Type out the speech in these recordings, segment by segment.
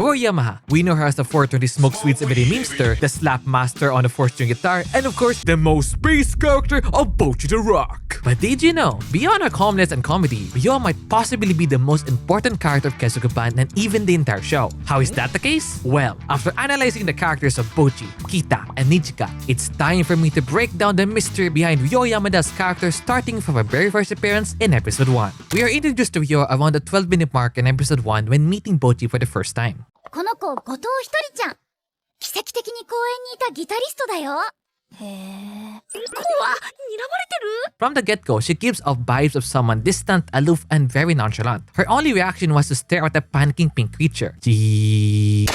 Ryo Yamada. We know her as the 420 Smoke Sweets everyday memester, the slap master on the 4-string guitar, and of course, the most base character of Bocchi the Rock. But did you know, beyond her calmness and comedy, Ryo might possibly be the most important character of Kessoku Band and even the entire show. How is that the case? Well, after analyzing the characters of Bocchi, Kita, and Nijika, it's time for me to break down the mystery behind Ryo Yamada's character starting from her very first appearance in episode 1. We are introduced to Ryo around the 12-minute mark in episode 1 when meeting Bocchi for the first time. この子、後藤ひとりちゃん。奇跡的に公園にいたギタリストだよ。へえ。怖っ、睨まれてる? From the get-go, she gives off vibes of someone distant, aloof, and very nonchalant. Her only reaction was to stare at the panicking pink creature. Gee.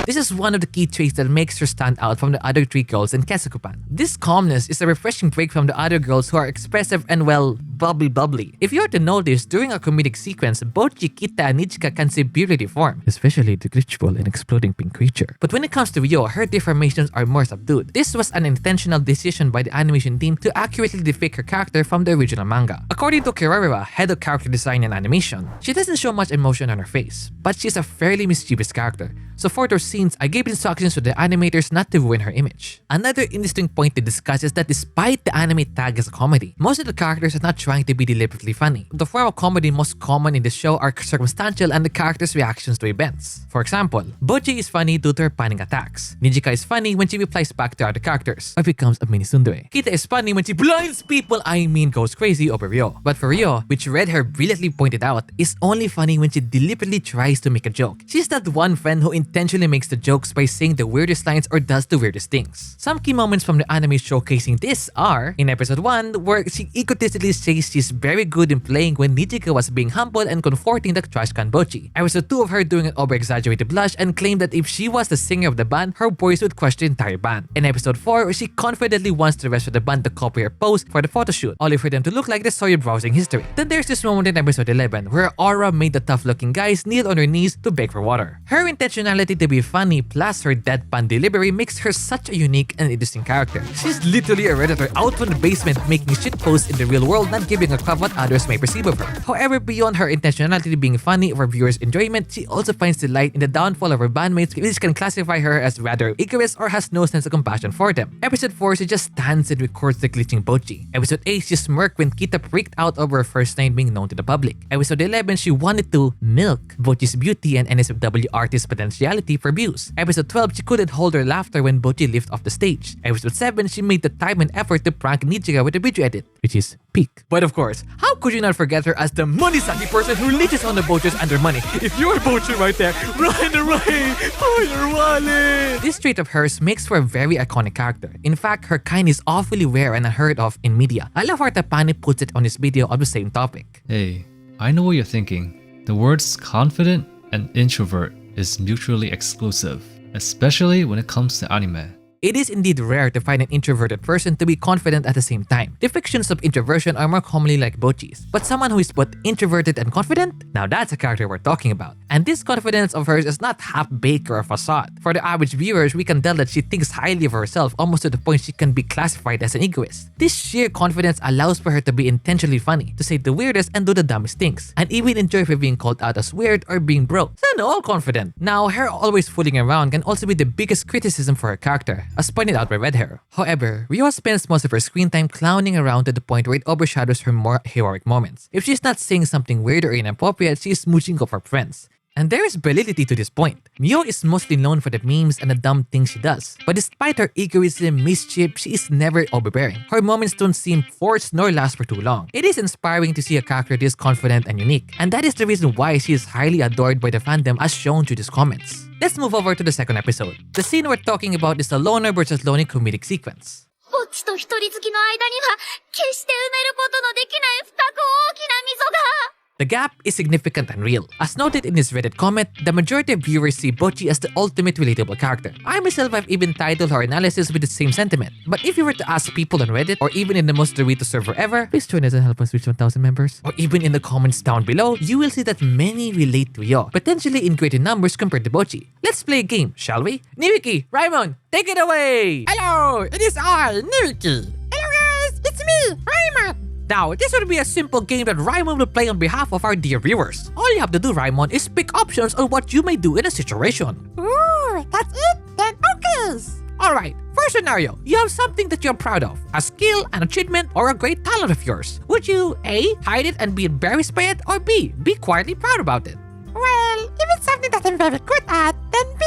This is one of the key traits that makes her stand out from the other 3 girls in Kessoku Band. This calmness is a refreshing break from the other girls who are expressive and, well, bubbly. If you are to notice, during a comedic sequence, Bocchi, Kita, and Nijika can severely deform, especially the glitchful and exploding pink creature. But when it comes to Ryo, her deformations are more subdued. This was an intentional decision by the animation team to accurately depict her character from the original manga. According to Kirarira, head of character design and animation, she doesn't show much emotion on her face, but she's a fairly mischievous character. So for those scenes, I gave instructions to the animators not to ruin her image. Another interesting point to discuss is that despite the anime tag as a comedy, most of the characters are not trying to be deliberately funny. The form of comedy most common in the show are circumstantial and the characters' reactions to events. For example, Bocchi is funny due to her panic attacks. Nijika is funny when she replies back to other characters, or becomes a mini tsundere. Kita is funny when she blinds people, goes crazy over Ryo. But for Ryo, which Red Hair brilliantly pointed out, is only funny when she deliberately tries to make a joke. She's that one friend who intentionally makes the jokes by saying the weirdest lines or does the weirdest things. Some key moments from the anime showcasing this are in episode 1, where she egotistically says she's very good in playing when Nijika was being humble and comforting the trash can Bocchi. Episode 2 of her doing an over-exaggerated blush and claimed that if she was the singer of the band, her voice would crush the entire band. In episode 4, where she confidently wants the rest of the band to copy her pose for the photoshoot, only for them to look like they saw your browsing history. Then there's this moment in episode 11, where Aura made the tough-looking guys kneel on their knees to beg for water. Her intentionality to be funny plus her deadpan delivery makes her such a unique and interesting character. She's literally a redditor out from the basement making shit posts in the real world, not giving a crap what others may perceive of her. However, beyond her intentionality being funny for viewers' enjoyment, she also finds delight in the downfall of her bandmates, which can classify her as rather egoist or has no sense of compassion for them. Episode 4, she just stands and records the glitching Bocchi. Episode 8, she smirked when Kita freaked out over her first name being known to the public. Episode 11, she wanted to milk Bocchi's beauty and NSFW artist potentiality for views. Episode 12, she couldn't hold her laughter when Bocchi left off the stage. Episode 7, she made the time and effort to prank Nijika with a video edit, which is peak. But of course, how could you not forget her as the money-sucky person who leeches on the Bocchis and their money? If you're a Bocchi right there, run away for your wallet! This trait of hers makes for a very iconic character. In fact, her kind is awfully rare and unheard of in media. I love how Tapani puts it on his video on the same topic. Hey, I know what you're thinking. The words confident and introvert is mutually exclusive, especially when it comes to anime. It is indeed rare to find an introverted person to be confident at the same time. Depictions of introversion are more commonly like Bocchi's, but someone who is both introverted and confident? Now that's a character we're talking about. And this confidence of hers is not half-baked or a facade. For the average viewers, we can tell that she thinks highly of herself almost to the point she can be classified as an egoist. This sheer confidence allows for her to be intentionally funny, to say the weirdest and do the dumbest things, and even enjoy for being called out as weird or being broke. So all confident. Now, her always fooling around can also be the biggest criticism for her character, as pointed out by Red Hair. However, Ryo spends most of her screen time clowning around to the point where it overshadows her more heroic moments. If she's not saying something weird or inappropriate, she's smooching off her friends. And there is validity to this point. Ryo is mostly known for the memes and the dumb things she does. But despite her egoism, mischief, she is never overbearing. Her moments don't seem forced nor last for too long. It is inspiring to see a character this confident and unique. And that is the reason why she is highly adored by the fandom as shown through these comments. Let's move over to the second episode. The scene we're talking about is the loner versus lonely comedic sequence. ぼっちと一人好きの間には決して埋めることのできない深く大きな溝が The gap is significant and real. As noted in his Reddit comment, the majority of viewers see Bocchi as the ultimate relatable character. I myself have even titled our analysis with the same sentiment. But if you were to ask people on Reddit, or even in the most Dorito server ever, please join us and help us reach 1,000 members, or even in the comments down below, you will see that many relate to Ryo, potentially in greater numbers compared to Bocchi. Let's play a game, shall we? Niwiki, Raimon, take it away! Hello, it is I, Niwiki. Hello guys, it's me, Raymond. Now, this would be a simple game that Raimon will play on behalf of our dear viewers. All you have to do, Raimon, is pick options on what you may do in a situation. Ooh, that's it? Then okay. Alright, first scenario, you have something that you're proud of, a skill, an achievement, or a great talent of yours. Would you A. hide it and be embarrassed by it, or B. be quietly proud about it? Well, if it's something that I'm very good at, then B.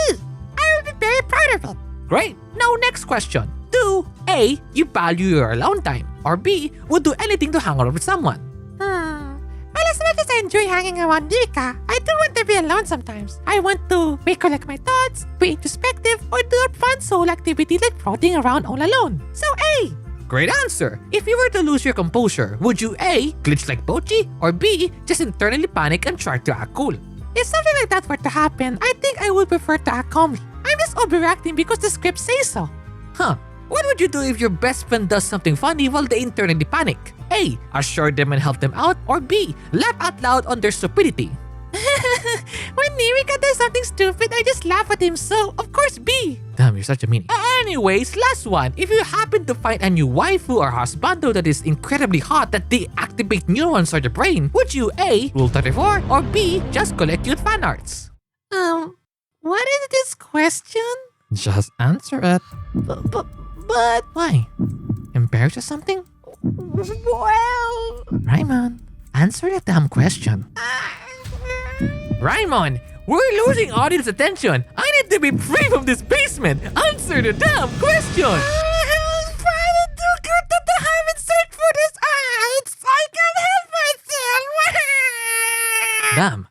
I will be very proud of it. Great. Now, next question. Do A. you value your alone time, or B. would do anything to hang out with someone? Well, as much as I enjoy hanging around Rika, I do want to be alone sometimes. I want to recollect my thoughts, be introspective, or do a fun soul activity like floating around all alone. So A. Great answer. If you were to lose your composure, would you A. glitch like Bocchi, or B. just internally panic and try to act cool? If something like that were to happen, I think I would prefer to act calmly. I'm just overreacting because the script says so. Huh. What would you do if your best friend does something funny while they internally panic? A. assure them and help them out, or B. laugh out loud on their stupidity? When Nirika does something stupid, I just laugh at him, so of course B. Damn, you're such a meanie. Anyways, last one. If you happen to find a new waifu or husbando that is incredibly hot that they activate neurons on your brain, would you A. Rule 34, or B. just collect cute fan arts? What is this question? Just answer it. But Why? Embarrassed or something? well, Raimon, answer the damn question. Raimon, we're losing audience attention. I need to be free from this basement. Answer the damn question. I was trying to do good that I haven't searched for this. I can't help myself. Damn.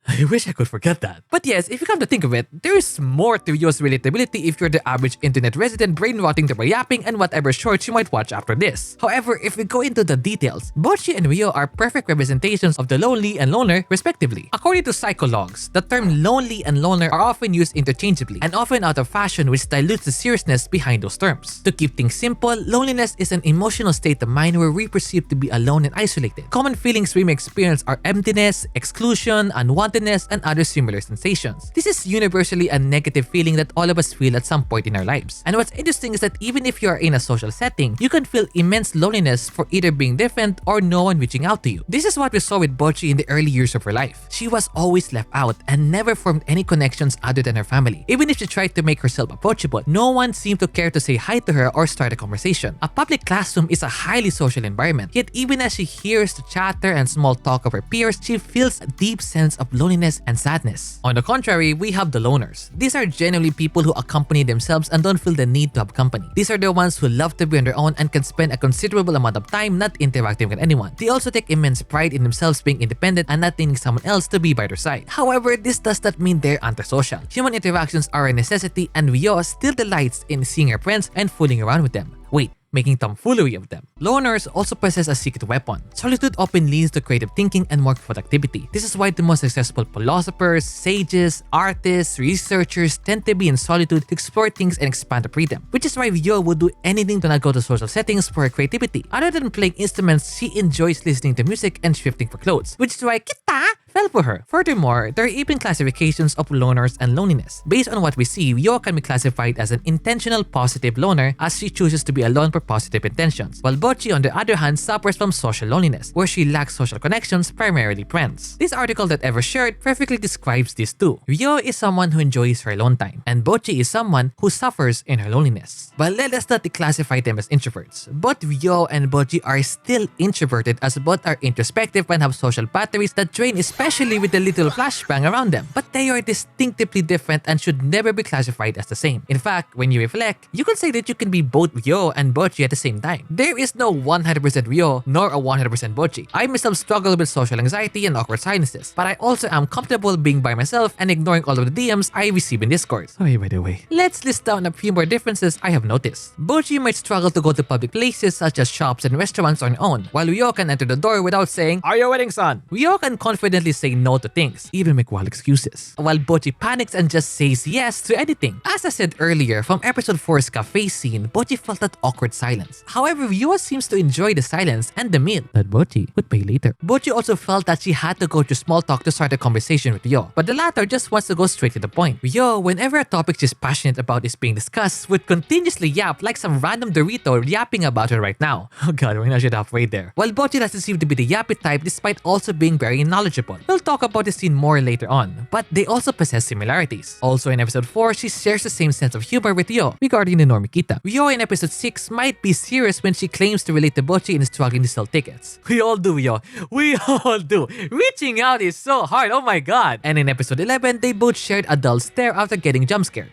I wish I could forget that. But yes, if you come to think of it, there is more to Ryo's relatability if you're the average internet resident brain rotting by yapping and whatever shorts you might watch after this. However, if we go into the details, Bocchi and Ryo are perfect representations of the lonely and loner respectively. According to psychologues, the term lonely and loner are often used interchangeably and often out of fashion, which dilutes the seriousness behind those terms. To keep things simple, loneliness is an emotional state of mind where we perceive to be alone and isolated. Common feelings we may experience are emptiness, exclusion, unwanted, and other similar sensations. This is universally a negative feeling that all of us feel at some point in our lives. And what's interesting is that even if you are in a social setting, you can feel immense loneliness for either being different or no one reaching out to you. This is what we saw with Bocchi in the early years of her life. She was always left out and never formed any connections other than her family. Even if she tried to make herself approachable, no one seemed to care to say hi to her or start a conversation. A public classroom is a highly social environment, yet even as she hears the chatter and small talk of her peers, she feels a deep sense of loneliness and sadness. On the contrary, we have the loners. These are generally people who accompany themselves and don't feel the need to have company. These are the ones who love to be on their own and can spend a considerable amount of time not interacting with anyone. They also take immense pride in themselves being independent and not needing someone else to be by their side. However, this does not mean they're antisocial. Human interactions are a necessity, and Ryo still delights in seeing her friends and fooling around with them. Wait, making tomfoolery of them. Loners also possess a secret weapon. Solitude often leads to creative thinking and more productivity. This is why the most successful philosophers, sages, artists, researchers tend to be in solitude to explore things and expand the freedom. Which is why Ryo would do anything to not go to social settings for her creativity. Other than playing instruments, she enjoys listening to music and thrifting for clothes. Which is why kita fell for her. Furthermore, there are even classifications of loners and loneliness. Based on what we see, Ryo can be classified as an intentional positive loner as she chooses to be alone for positive intentions, while Bocchi on the other hand suffers from social loneliness, where she lacks social connections, primarily friends. This article that Ever shared perfectly describes these two. Ryo is someone who enjoys her alone time, and Bocchi is someone who suffers in her loneliness. But let us not declassify them as introverts. Both Ryo and Bocchi are still introverted, as both are introspective and have social batteries that drain, especially with the little flashbang around them. But they are distinctively different and should never be classified as the same. In fact, when you reflect, you can say that you can be both Ryo and Bocchi at the same time. There is no 100% Ryo nor a 100% Bocchi. I myself struggle with social anxiety and awkward silences, but I also am comfortable being by myself and ignoring all of the DMs I receive in Discord. Sorry, by the way. Let's list down a few more differences I have noticed. Bocchi might struggle to go to public places such as shops and restaurants on her own, while Ryo can enter the door without saying, "Are you waiting, son?" Ryo can confidently say no to things, even make wild excuses. While Bocchi panics and just says yes to anything. As I said earlier, from episode 4's cafe scene, Bocchi felt that awkward silence. However, Ryo seems to enjoy the silence and the meal that Bocchi would pay later. Bocchi also felt that she had to go to small talk to start a conversation with Ryo, but the latter just wants to go straight to the point. Ryo, whenever a topic she's passionate about is being discussed, would continuously yap like some random Dorito yapping about her right now. Oh god, we're not yet halfway there. While Bocchi doesn't seem to be the yappy type despite also being very knowledgeable. We'll talk about this scene more later on, but they also possess similarities. Also in episode 4, she shares the same sense of humor with Ryo regarding the normie Kita. Ryo in episode 6 might be serious when she claims to relate to Bocchi and is struggling to sell tickets. We all do, Ryo. We all do. Reaching out is so hard, oh my god. And in episode 11, they both shared a dull stare after getting jump scared.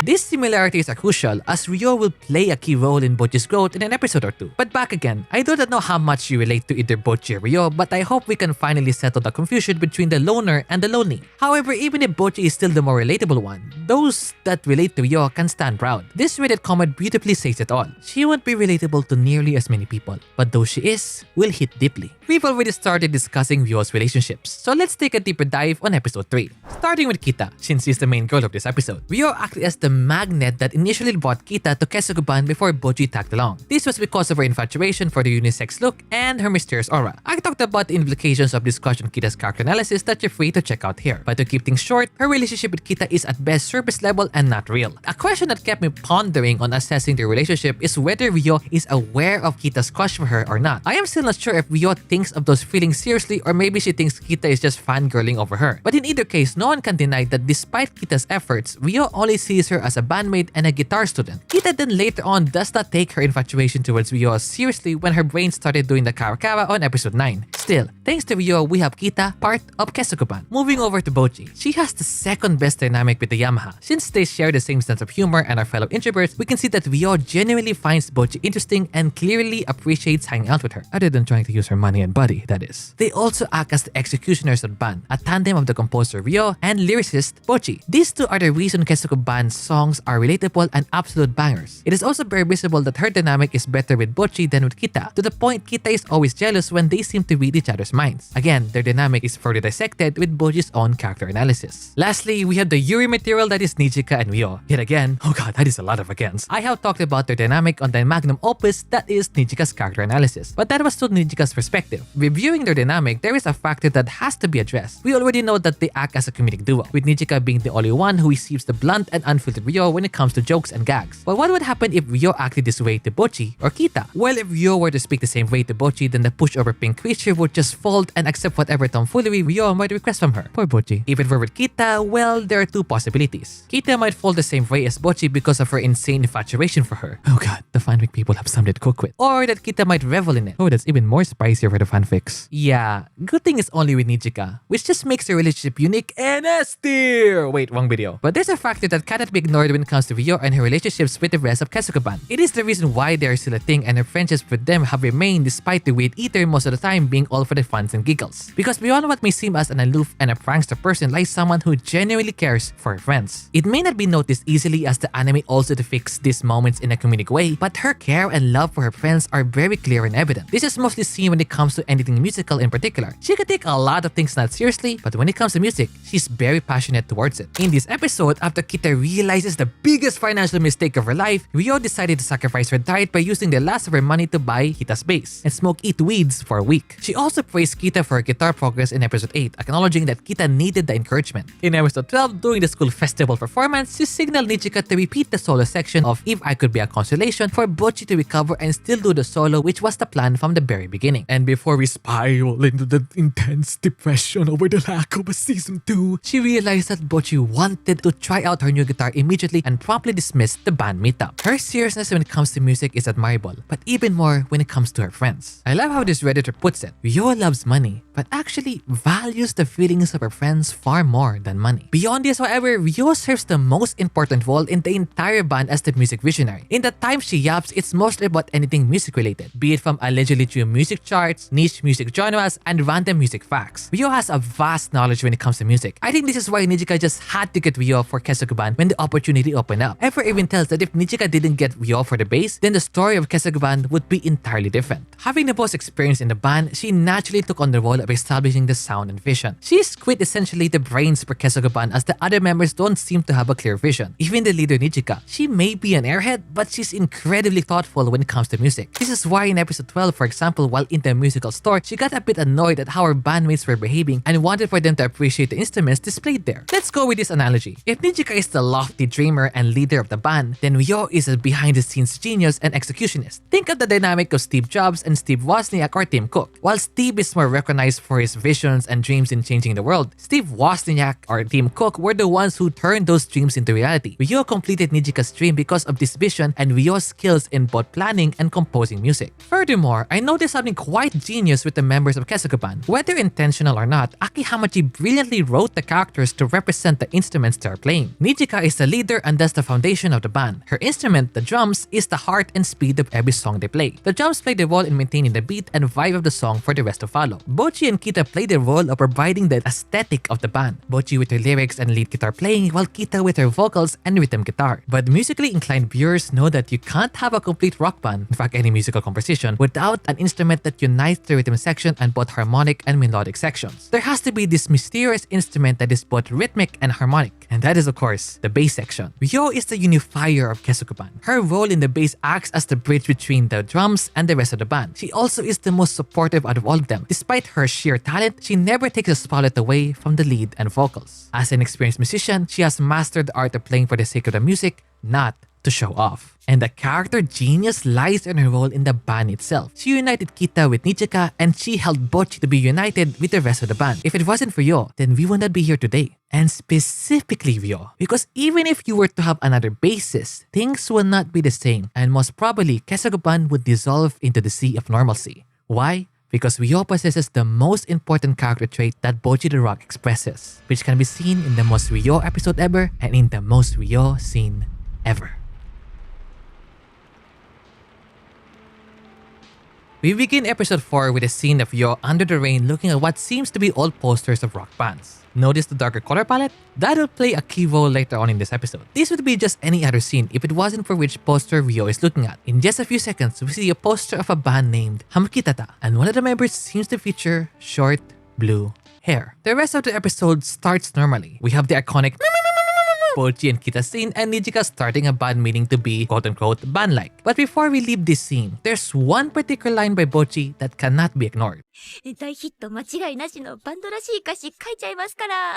These similarities are crucial as Ryo will play a key role in Bocchi's growth in an episode or two. But back again, I do not know how much you relate to either Bocchi or Ryo, but I hope we can finally settle the confusion between the loner and the lonely. However, even if Bocchi is still the more relatable one, those that relate to Ryo can stand proud. This Reddit comment beautifully says it all. She won't be relatable to nearly as many people, but those she is, will hit deeply. We've already started discussing Ryo's relationships, so let's take a deeper dive on episode 3. Starting with Kita, since she's the main girl of this episode. Ryo acted as the magnet that initially brought Kita to Kessoku Band before Bocchi tagged along. This was because of her infatuation for the unisex look and her mysterious aura. I talked about the implications of discussion on Kita's character analysis that you're free to check out here. But to keep things short, her relationship with Kita is at best surface level and not real. A question that kept me pondering on assessing their relationship is whether Ryo is aware of Kita's crush for her or not. I am still not sure if Ryo thinks of those feelings seriously or maybe she thinks Kita is just fangirling over her. But in either case, no one can deny that despite Kita's efforts, Ryo only sees her as a bandmate and a guitar student. Kita then later on does not take her infatuation towards Ryo seriously when her brain started doing the karakara on episode 9. Still, thanks to Ryo, we have Kita, part of Kessoku Band. Moving over to Bocchi, she has the second best dynamic with the Yamaha. Since they share the same sense of humor and are fellow introverts, we can see that Ryo genuinely finds Bocchi interesting and clearly appreciates hanging out with her, other than trying to use her money and body, that is. They also act as the executioners of the band, a tandem of the composer Ryo and lyricist Bocchi. These two are the reason Kessoku Band's songs are relatable and absolute bangers. It is also very visible that her dynamic is better with Bocchi than with Kita, to the point Kita is always jealous when they seem to read each other's minds. Again, their dynamic is further dissected with Bocchi's own character analysis. Lastly, we have the Yuri material that is Nijika and Ryo. Yet again, oh god, that is a lot of agains. I have talked about their dynamic on the magnum opus that is Nijika's character analysis, but that was to Nijika's perspective. Reviewing their dynamic, there is a factor that has to be addressed. We already know that they act as a comedic duo, with Nijika being the only one who receives the blunt and unfiltered Ryo when it comes to jokes and gags. But what would happen if Ryo acted this way to Bocchi or Kita? Well, if Ryo were to speak the same way to Bocchi, then the pushover pink creature would just fold and accept whatever tomfoolery Ryo might request from her. Poor Bocchi. If it were with Kita, well, there are two possibilities. Kita might fold the same way as Bocchi because of her insane infatuation for her. Oh god, the fanfic people have something to cook with. Or that Kita might revel in it. Oh, that's even more spicier for the fanfics. Yeah, good thing it's only with Nijika, which just makes the relationship unique and austere. Wait, wrong video. But there's a factor that cannot be ignored when it comes to Ryo and her relationships with the rest of Kessoku Band. It is the reason why they are still a thing and her friendships with them have remained despite the weird eater most of the time being all for the funs and giggles. Because beyond what may seem as an aloof and a prankster person lies someone who genuinely cares for her friends. It may not be noticed easily as the anime also depicts these moments in a comedic way, but her care and love for her friends are very clear and evident. This is mostly seen when it comes to anything musical in particular. She can take a lot of things not seriously, but when it comes to music, she's very passionate towards it. In this episode, after Kita realizes the biggest financial mistake of her life, Ryo decided to sacrifice her diet by using the last of her money to buy Kita's bass and eat weeds for a week. She also praised Kita for her guitar progress in episode 8, acknowledging that Kita needed the encouragement. In episode 12, during the school festival performance, she signaled Nijika to repeat the solo section of If I Could Be a Constellation for Bocchi to recover and still do the solo, which was the plan from the very beginning. And before we spiral into the intense depression over the lack of a season 2, she realized that Bocchi wanted to try out her new guitar immediately and promptly dismissed the band meetup. Her seriousness when it comes to music is admirable, but even more when it comes to her friends. I love how this Redditor puts it. Ryo loves money, but actually values the feelings of her friends far more than money. Beyond this, however, Ryo Ryo serves the most important role in the entire band as the music visionary. In the time she yaps, it's mostly about anything music related, be it from allegedly true music charts, niche music genres, and random music facts. Ryo has a vast knowledge when it comes to music. I think this is why Nijika just had to get Ryo for Kessoku band when the opportunity opened up. Ever even tells that if Nijika didn't get Ryo for the bass, then the story of Kessoku band would be entirely different. Having the most experience in the band, she naturally took on the role of establishing the sound and vision. She's quite essentially the brains for Kessoku band, as the other members don't seem to have a clear vision. Even the leader Nijika, she may be an airhead, but she's incredibly thoughtful when it comes to music. This is why in episode 12, for example, while in the musical store, she got a bit annoyed at how her bandmates were behaving and wanted for them to appreciate the instruments displayed there. Let's go with this analogy. If Nijika is the lofty dreamer and leader of the band, then Ryo is a behind-the-scenes genius and executionist. Think of the dynamic of Steve Jobs and Steve Wozniak or Tim Cook. While Steve is more recognized for his visions and dreams in changing the world, Steve Wozniak or Tim Cook were the ones who turned those dreams into reality. Ryo completed Nijika's dream because of this vision and Ryo's skills in both planning and composing music. Furthermore, I noticed something quite genius with the members of Kessoku band. Whether intentional or not, Aki Hamachi brilliantly wrote the characters to represent the instruments they are playing. Nijika is the leader and thus the foundation of the band. Her instrument, the drums, is the heart and speed of every song they play. The drums play the role in maintaining the beat and vibe of the song for the rest to follow. Bocchi and Kita play the role of providing the aesthetic of the band. Bocchi with her lyrics and lead guitar playing, while Kita with her vocals and rhythm guitar. But musically inclined viewers know that you can't have a complete rock band, in fact any musical composition, without an instrument that unites the rhythm section and both harmonic and melodic sections. There has to be this mysterious instrument that is both rhythmic and harmonic, and that is of course the bass section. Ryo is the unifier of Kessoku band. Her role in the bass acts as the bridge between the drums and the rest of the band. She also is the most supportive out of all of them. Despite her sheer talent, she never takes the spotlight away from the lead and vocals. As an experienced musician, she has mastered the art of playing for the sake of the music, not to show off. And the character genius lies in her role in the band itself. She united Kita with Nijika, and she held Bocchi to be united with the rest of the band. If it wasn't for Ryo, then we would not be here today. And specifically Ryo, because even if you were to have another bassist, things would not be the same, and most probably Kessoku band would dissolve into the sea of normalcy. Why? Because Ryo possesses the most important character trait that Bocchi the Rock expresses, which can be seen in the most Ryo episode ever and in the most Ryo scene ever. We begin episode 4 with a scene of Ryo under the rain looking at what seems to be old posters of rock bands. Notice the darker color palette? That will play a key role later on in this episode. This would be just any other scene if it wasn't for which poster Ryo is looking at. In just a few seconds, we see a poster of a band named Hamukitata, and one of the members seems to feature short blue hair. The rest of the episode starts normally. We have the iconic Bocchi and Kita scene and Nijika starting a band meaning to be quote-unquote band-like. But before we leave this scene, there's one particular line by Bocchi that cannot be ignored. 大ヒット間違いなしのバンドらしい歌詞書いちゃいますから。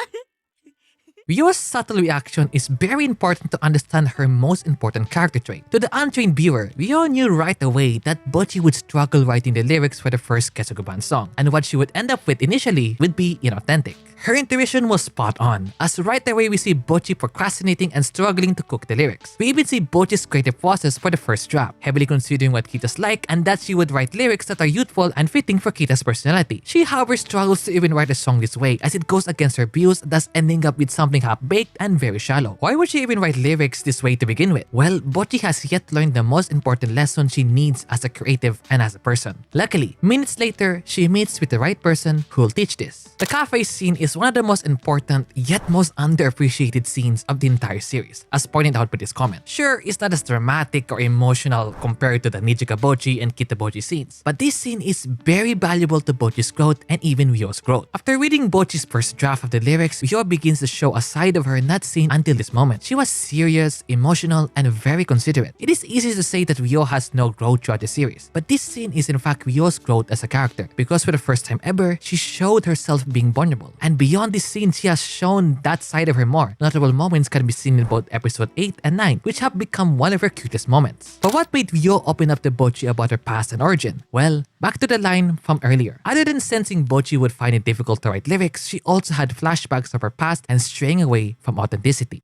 Ryo's subtle reaction is very important to understand her most important character trait. To the untrained viewer, Ryo knew right away that Bocchi would struggle writing the lyrics for the first Kessoku band song, and what she would end up with initially would be inauthentic. Her intuition was spot on, as right away we see Bocchi procrastinating and struggling to cook the lyrics. We even see Bocchi's creative process for the first draft, heavily considering what Kita's like and that she would write lyrics that are youthful and fitting for Kita's personality. She however struggles to even write a song this way, as it goes against her views, thus ending up with something half-baked and very shallow. Why would she even write lyrics this way to begin with? Well, Bocchi has yet learned the most important lesson she needs as a creative and as a person. Luckily, minutes later, she meets with the right person who will teach this. The cafe scene is one of the most important yet most underappreciated scenes of the entire series, as pointed out by this comment. Sure, it's not as dramatic or emotional compared to the Nijika Bocchi and Kita Bocchi scenes, but this scene is very valuable to Bocchi's growth and even Ryo's growth. After reading Bocchi's first draft of the lyrics, Ryo begins to show a side of her not seen until this moment. She was serious, emotional, and very considerate. It is easy to say that Ryo has no growth throughout the series, but this scene is in fact Ryo's growth as a character, because for the first time ever, she showed herself being vulnerable. And beyond this scene, she has shown that side of her more. Notable moments can be seen in both episode 8 and 9, which have become one of her cutest moments. But what made Ryo open up to Bocchi about her past and origin? Well, back to the line from earlier. Other than sensing Bocchi would find it difficult to write lyrics, she also had flashbacks of her past and straying away from authenticity.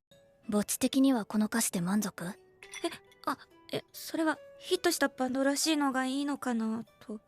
ぼっち的にはこの歌詞で満足？それはヒットしたバンドらしいのがいいのかなと。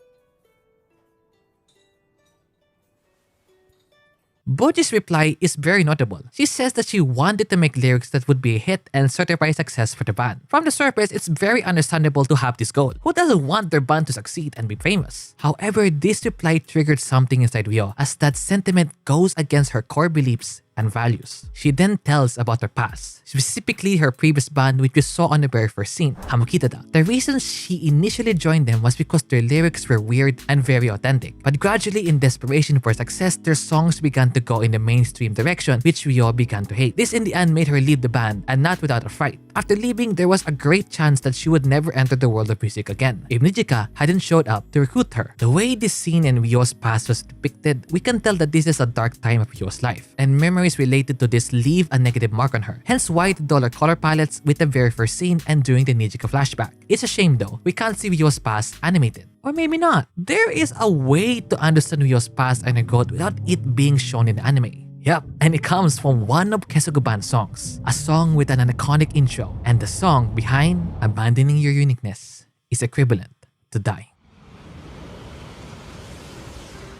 Bocchi's reply is very notable. She says that she wanted to make lyrics that would be a hit and certify success for the band. From the surface, it's very understandable to have this goal. Who doesn't want their band to succeed and be famous? However, this reply triggered something inside Ryo, as that sentiment goes against her core beliefs and values. She then tells about her past, specifically her previous band which we saw on the very first scene, Hamukitada. The reason she initially joined them was because their lyrics were weird and very authentic, but gradually in desperation for success, their songs began to go in the mainstream direction which Ryo began to hate. This in the end made her leave the band, and not without a fright. After leaving, there was a great chance that she would never enter the world of music again if Nijika hadn't showed up to recruit her. The way this scene in Ryo's past was depicted, we can tell that this is a dark time of Ryo's life, and memories related to this leave a negative mark on her. Hence why the dollar color palettes with the very first scene and during the Nijika flashback. It's a shame though, we can't see Ryo's past animated. Or maybe not. There is a way to understand Ryo's past and her growth without it being shown in the anime. Yep, and it comes from one of Kessoku band's songs, a song with an iconic intro, and the song behind Abandoning Your Uniqueness is equivalent to Die.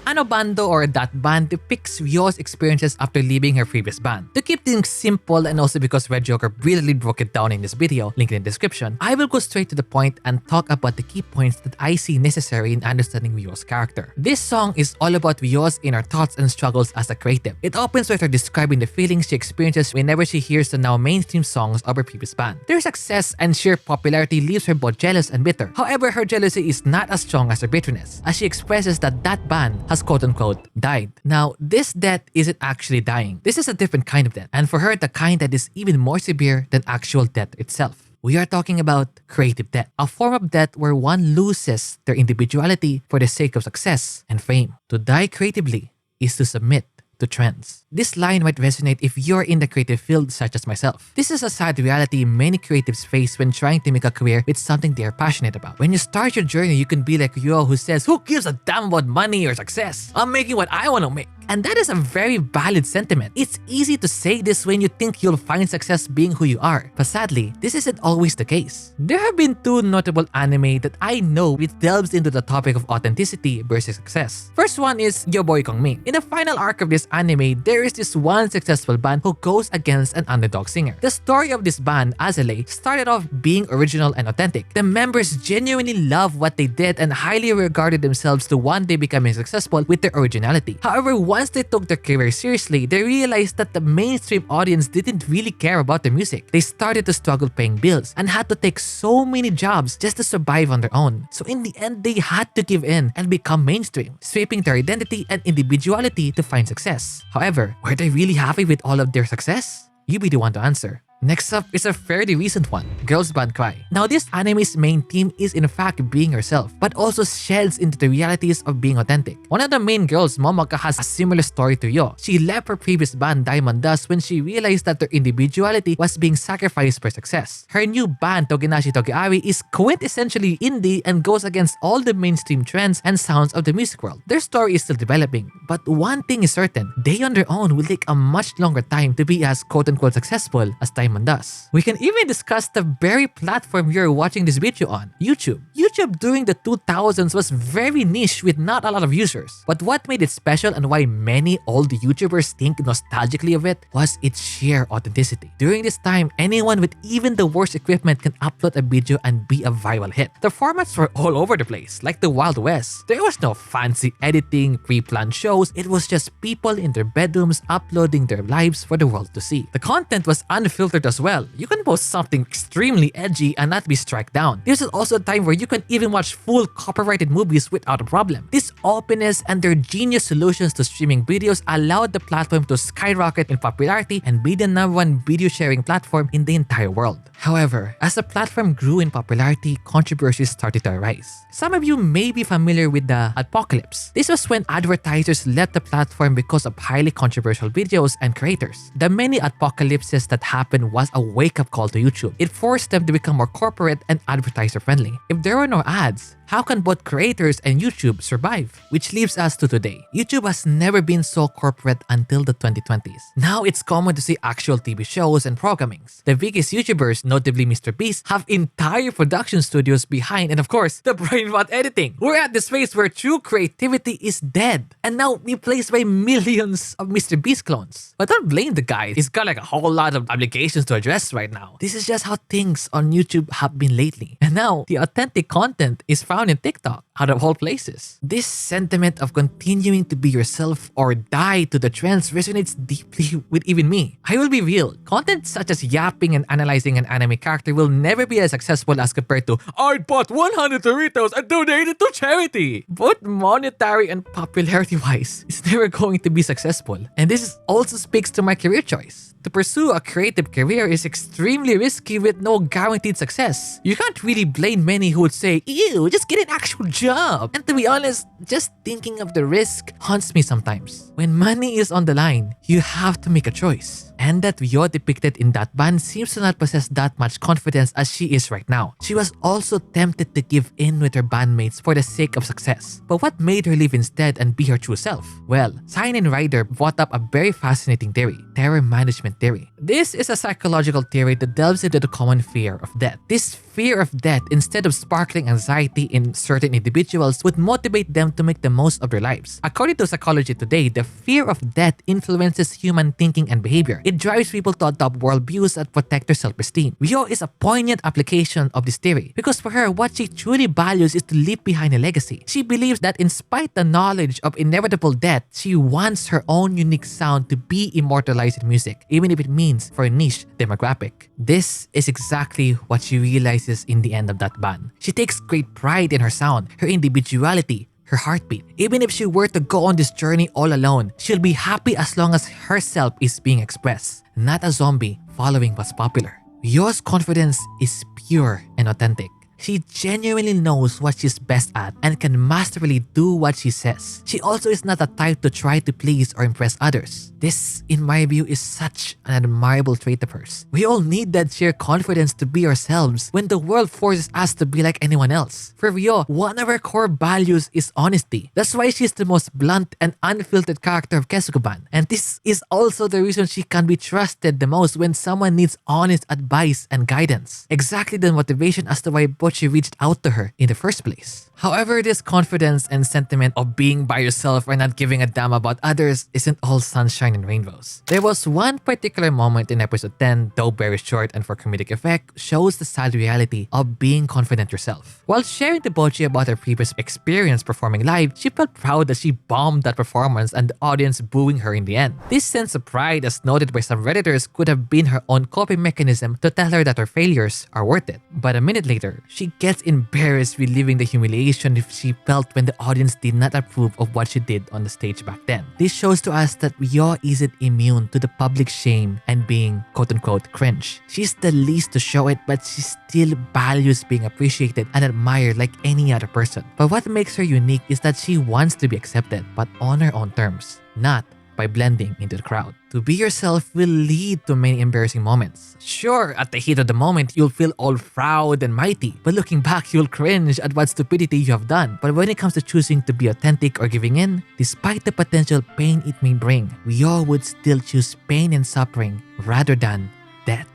Ano Bando or That Band depicts Ryo's experiences after leaving her previous band. To keep things simple and also because Red Joker brilliantly broke it down in this video, link in the description, I will go straight to the point and talk about the key points that I see necessary in understanding Ryo's character. This song is all about Ryo's inner thoughts and struggles as a creative. It opens with her describing the feelings she experiences whenever she hears the now mainstream songs of her previous band. Their success and sheer popularity leaves her both jealous and bitter. However, her jealousy is not as strong as her bitterness, as she expresses that that band has quote-unquote died. Now, this death isn't actually dying. This is a different kind of death, and for her, the kind that is even more severe than actual death itself. We are talking about creative death, a form of death where one loses their individuality for the sake of success and fame. To die creatively is to submit to trends. This line might resonate if you're in the creative field such as myself. This is a sad reality many creatives face when trying to make a career with something they are passionate about. When you start your journey, you can be like Ryo, who says, "Who gives a damn about money or success? I'm making what I want to make." And that is a very valid sentiment. It's easy to say this when you think you'll find success being who you are. But sadly, this isn't always the case. There have been two notable anime that I know which delves into the topic of authenticity versus success. First one is Yo Boy Kong Mi. In the final arc of this anime, there is this one successful band who goes against an underdog singer. The story of this band, Azale, started off being original and authentic. The members genuinely loved what they did and highly regarded themselves to one day becoming successful with their originality. However, once they took their career seriously, they realized that the mainstream audience didn't really care about their music. They started to struggle paying bills and had to take so many jobs just to survive on their own. So in the end, they had to give in and become mainstream, stripping their identity and individuality to find success. However, were they really happy with all of their success? You be the one to answer. Next up is a fairly recent one, Girls Band Cry. Now this anime's main theme is in fact being herself, but also sheds into the realities of being authentic. One of the main girls, Momoka, has a similar story to Ryo. She left her previous band Diamond Dust when she realized that her individuality was being sacrificed for success. Her new band, Togenashi Togeari, is quintessentially indie and goes against all the mainstream trends and sounds of the music world. Their story is still developing, but one thing is certain, they on their own will take a much longer time to be as quote-unquote successful as Diamond Dust. We can even discuss the very platform you're watching this video on, YouTube. YouTube during the 2000s was very niche with not a lot of users. But what made it special and why many old YouTubers think nostalgically of it was its sheer authenticity. During this time, anyone with even the worst equipment can upload a video and be a viral hit. The formats were all over the place, like the Wild West. There was no fancy editing, pre-planned shows. It was just people in their bedrooms uploading their lives for the world to see. The content was unfiltered as well. You can post something extremely edgy and not be struck down. This is also a time where you can even watch full copyrighted movies without a problem. This openness and their genius solutions to streaming videos allowed the platform to skyrocket in popularity and be the #1 video sharing platform in the entire world. However, as the platform grew in popularity, controversies started to arise. Some of you may be familiar with the apocalypse. This was when advertisers left the platform because of highly controversial videos and creators. The many apocalypses that happened was a wake-up call to YouTube. It forced them to become more corporate and advertiser-friendly. If there were no ads, How can both creators and YouTube survive? Which leaves us to today. YouTube has never been so corporate until the 2020s. Now it's common to see actual TV shows and programmings. The biggest YouTubers, notably Mr. Beast, have entire production studios behind, and of course, the brain rot editing. We're at this phase where true creativity is dead and now replaced by millions of Mr. Beast clones. But don't blame the guy. He's got like a whole lot of obligations to address right now. This is just how things on YouTube have been lately. And now, the authentic content is found in TikTok, out of all places. This sentiment of continuing to be yourself or die to the trends resonates deeply with even me. I will be real, content such as yapping and analyzing an anime character will never be as successful as compared to I bought 100 Doritos and donated to charity. Both monetary and popularity-wise, it's never going to be successful. And this also speaks to my career choice. To pursue a creative career is extremely risky with no guaranteed success. You can't really blame many who would say, ew, just get an actual job. And to be honest, just thinking of the risk haunts me sometimes. When money is on the line, you have to make a choice. And that Ryo depicted in that band seems to not possess that much confidence as she is right now. She was also tempted to give in with her bandmates for the sake of success. But what made her live instead and be her true self? Well, Seinen Rider brought up a very fascinating theory, terror management theory. This is a psychological theory that delves into the common fear of death. This fear of death, instead of sparkling anxiety in certain individuals, would motivate them to make the most of their lives. According to Psychology Today, the fear of death influences human thinking and behavior. It drives people to adopt worldviews that protect their self-esteem. Ryo is a poignant application of this theory because for her, what she truly values is to leave behind a legacy. She believes that in spite the knowledge of inevitable death, she wants her own unique sound to be immortalized in music, even if it means for a niche demographic. This is exactly what she realizes in the end of that band. She takes great pride in her sound, her individuality, her heartbeat. Even if she were to go on this journey all alone, she'll be happy as long as herself is being expressed, not a zombie following what's popular. Ryo's confidence is pure and authentic. She genuinely knows what she's best at and can masterfully do what she says. She also is not the type to try to please or impress others. This, in my view, is such an admirable trait of hers. We all need that sheer confidence to be ourselves when the world forces us to be like anyone else. For Ryo, one of her core values is honesty. That's why she's the most blunt and unfiltered character of Kessoku-ban. And this is also the reason she can be trusted the most when someone needs honest advice and guidance. Exactly the motivation as to why Bocchi reached out to her in the first place. However, this confidence and sentiment of being by yourself or not giving a damn about others isn't all sunshine and rainbows. There was one particular moment in episode 10, though very short and for comedic effect, shows the sad reality of being confident yourself. While sharing to Bocchi about her previous experience performing live, she felt proud that she bombed that performance and the audience booing her in the end. This sense of pride, as noted by some Redditors, could have been her own coping mechanism to tell her that her failures are worth it. But a minute later, she gets embarrassed reliving the humiliation if she felt when the audience did not approve of what she did on the stage back then. This shows to us that Ryo isn't immune to the public shame and being quote-unquote cringe. She's the least to show it, but she still values being appreciated and admired like any other person. But what makes her unique is that she wants to be accepted, but on her own terms, not by blending into the crowd. To be yourself will lead to many embarrassing moments. Sure, at the heat of the moment, you'll feel all proud and mighty, but looking back, you'll cringe at what stupidity you have done. But when it comes to choosing to be authentic or giving in, despite the potential pain it may bring, Ryo would still choose pain and suffering rather than death.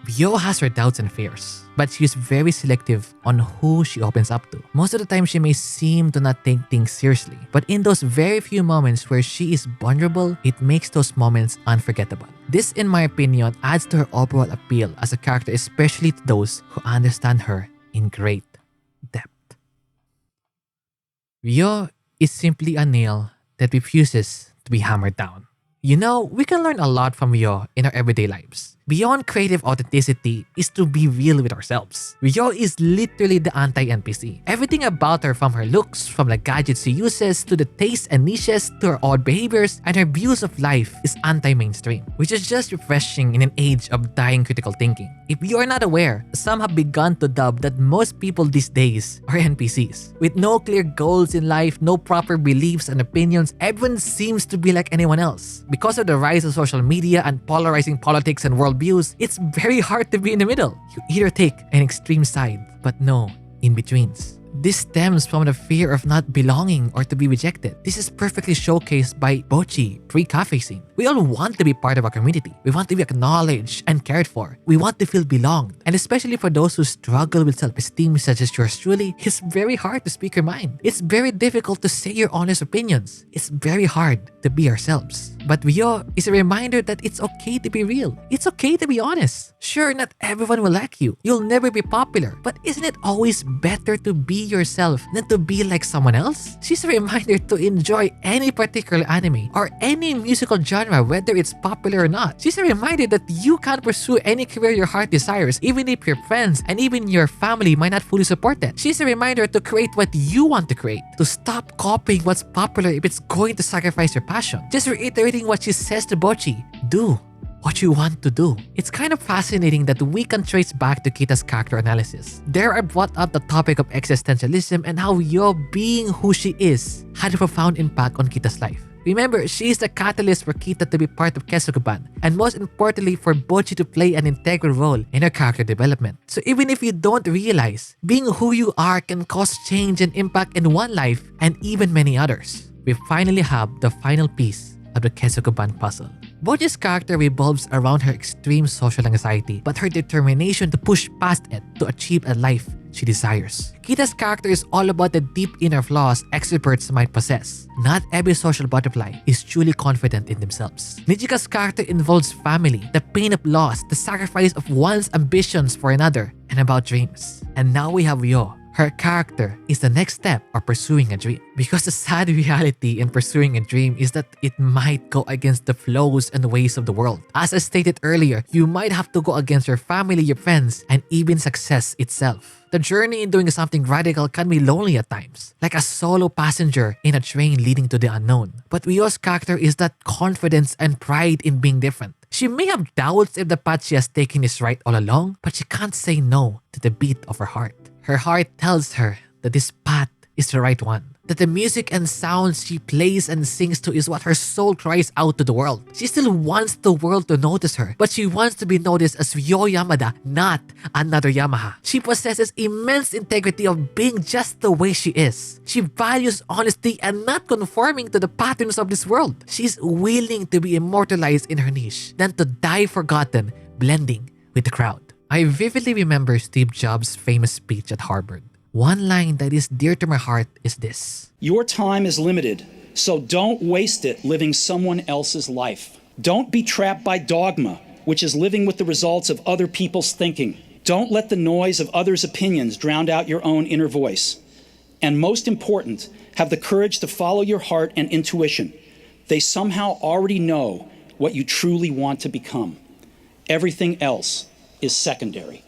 Ryo has her doubts and fears, but she is very selective on who she opens up to. Most of the time, she may seem to not take things seriously, but in those very few moments where she is vulnerable, it makes those moments unforgettable. This, in my opinion, adds to her overall appeal as a character, especially to those who understand her in great depth. Ryo is simply a nail that refuses to be hammered down. You know, we can learn a lot from Ryo in our everyday lives. Beyond creative authenticity is to be real with ourselves. Ryo is literally the anti-NPC. Everything about her, from her looks, from the gadgets she uses, to the tastes and niches, to her odd behaviors, and her views of life is anti-mainstream, which is just refreshing in an age of dying critical thinking. If you are not aware, some have begun to dub that most people these days are NPCs. With no clear goals in life, no proper beliefs and opinions, everyone seems to be like anyone else. Because of the rise of social media and polarizing politics and worldviews, it's very hard to be in the middle. You either take an extreme side, but no in-betweens. This stems from the fear of not belonging or to be rejected. This is perfectly showcased by Bocchi pre-cafe scene. We all want to be part of a community. We want to be acknowledged and cared for. We want to feel belonged. And especially for those who struggle with self-esteem such as yours truly, it's very hard to speak your mind. It's very difficult to say your honest opinions. It's very hard to be ourselves. But Ryo is a reminder that it's okay to be real. It's okay to be honest. Sure, not everyone will like you. You'll never be popular. But isn't it always better to be yourself than to be like someone else? She's a reminder to enjoy any particular anime or any musical genre, whether it's popular or not. She's a reminder that you can pursue any career your heart desires, even if your friends and even your family might not fully support it. She's a reminder to create what you want to create, to stop copying what's popular if it's going to sacrifice your passion. Just reiterating what she says to Bocchi, do what you want to do. It's kind of fascinating that we can trace back to Kita's character analysis. There I brought up the topic of existentialism and how Ryo being who she is had a profound impact on Kita's life. Remember, she is the catalyst for Kita to be part of Kessoku Band, and most importantly for Bocchi to play an integral role in her character development. So even if you don't realize, being who you are can cause change and impact in one life and even many others. We finally have the final piece of the Kessoku Band puzzle. Bocchi's character revolves around her extreme social anxiety, but her determination to push past it to achieve a life she desires. Kita's character is all about the deep inner flaws extroverts might possess. Not every social butterfly is truly confident in themselves. Nijika's character involves family, the pain of loss, the sacrifice of one's ambitions for another, and about dreams. And now we have Ryo. Her character is the next step of pursuing a dream. Because the sad reality in pursuing a dream is that it might go against the flows and ways of the world. As I stated earlier, you might have to go against your family, your friends, and even success itself. The journey in doing something radical can be lonely at times, like a solo passenger in a train leading to the unknown. But Ryo's character is that confidence and pride in being different. She may have doubts if the path she has taken is right all along, but she can't say no to the beat of her heart. Her heart tells her that this path is the right one. That the music and sounds she plays and sings to is what her soul cries out to the world. She still wants the world to notice her, but she wants to be noticed as Ryo Yamada, not another Yamaha. She possesses immense integrity of being just the way she is. She values honesty and not conforming to the patterns of this world. She's willing to be immortalized in her niche than to die forgotten, blending with the crowd. I vividly remember Steve Jobs' famous speech at Harvard. One line that is dear to my heart is this: "Your time is limited, so don't waste it living someone else's life. Don't be trapped by dogma, which is living with the results of other people's thinking. Don't let the noise of others' opinions drown out your own inner voice. And most important, have the courage to follow your heart and intuition. They somehow already know what you truly want to become. Everything else is secondary."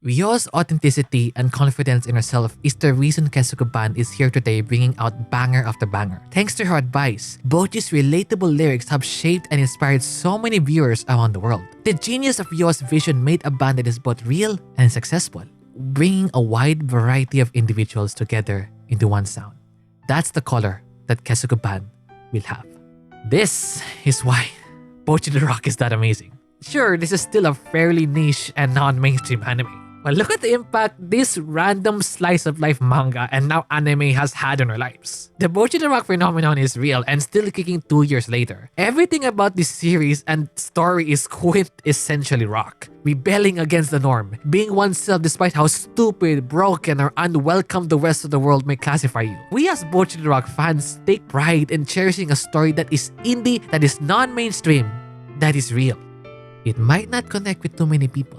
Ryo's authenticity and confidence in herself is the reason Kessoku Band is here today, bringing out banger after banger. Thanks to her advice, Bocchi's relatable lyrics have shaped and inspired so many viewers around the world. The genius of Ryo's vision made a band that is both real and successful, bringing a wide variety of individuals together into one sound. That's the color that Kessoku Band will have. This is why Bocchi the Rock is that amazing. Sure, this is still a fairly niche and non-mainstream anime. But look at the impact this random slice of life manga and now anime has had on our lives. The Bocchi the Rock phenomenon is real and still kicking 2 years later. Everything about this series and story is quintessentially rock. Rebelling against the norm, being oneself despite how stupid, broken, or unwelcome the rest of the world may classify you. We as Bocchi the Rock fans take pride in cherishing a story that is indie, that is non-mainstream, that is real. It might not connect with too many people,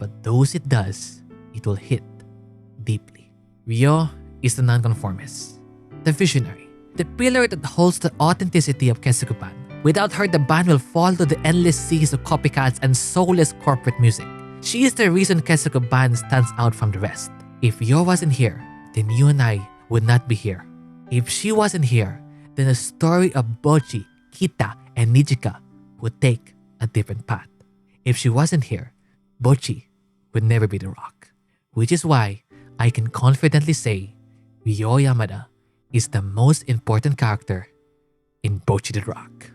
but those it does, it will hit deeply. Ryo is the nonconformist, the visionary, the pillar that holds the authenticity of Kessoku Band. Without her, the band will fall to the endless seas of copycats and soulless corporate music. She is the reason Kessoku Band stands out from the rest. If Ryo wasn't here, then you and I would not be here. If she wasn't here, then the story of Bocchi, Kita, and Nijika would take a different path. If she wasn't here, Bocchi would never be the Rock. Which is why I can confidently say Ryo Yamada is the most important character in Bocchi the Rock.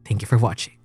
Thank you for watching.